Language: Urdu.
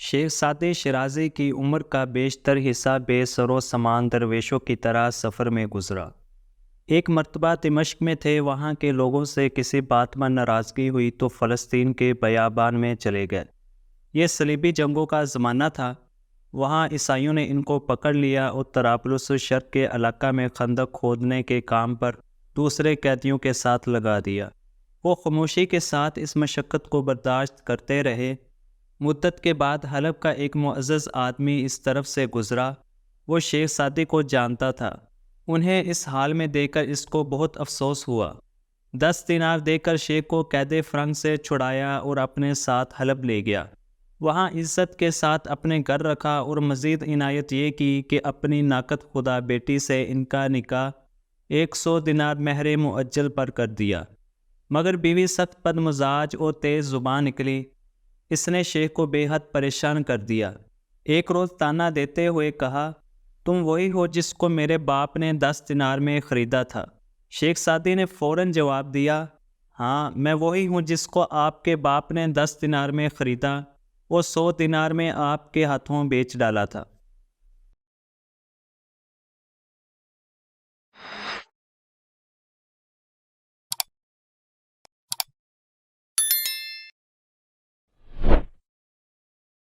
شیخ سعدی شیرازی کی عمر کا بیشتر حصہ بے سر و سامان درویشوں کی طرح سفر میں گزرا۔ ایک مرتبہ دمشق میں تھے، وہاں کے لوگوں سے کسی بات میں ناراضگی ہوئی تو فلسطین کے بیابان میں چلے گئے۔ یہ صلیبی جنگوں کا زمانہ تھا۔ وہاں عیسائیوں نے ان کو پکڑ لیا اور طرابلس شرق کے علاقہ میں خندق کھودنے کے کام پر دوسرے قیدیوں کے ساتھ لگا دیا۔ وہ خاموشی کے ساتھ اس مشقت کو برداشت کرتے رہے۔ مدت کے بعد حلب کا ایک معزز آدمی اس طرف سے گزرا۔ وہ شیخ سعدی کو جانتا تھا۔ انہیں اس حال میں دیکھ کر اس کو بہت افسوس ہوا۔ 10 دینار دے کر شیخ کو قید فرنگ سے چھڑایا اور اپنے ساتھ حلب لے گیا۔ وہاں عزت کے ساتھ اپنے گھر رکھا اور مزید عنایت یہ کی کہ اپنی ناقد خدا بیٹی سے ان کا نکاح 100 دینار مہر معجل پر کر دیا۔ مگر بیوی سخت بد مزاج اور تیز زبان نکلی۔ اس نے شیخ کو بے حد پریشان کر دیا۔ ایک روز طعنہ دیتے ہوئے کہا، تم وہی ہو جس کو میرے باپ نے 10 دینار میں خریدا تھا؟ شیخ سعدی نے فوراً جواب دیا، ہاں میں وہی ہوں جس کو آپ کے باپ نے 10 دینار میں خریدا اور 100 دینار میں آپ کے ہاتھوں بیچ ڈالا تھا۔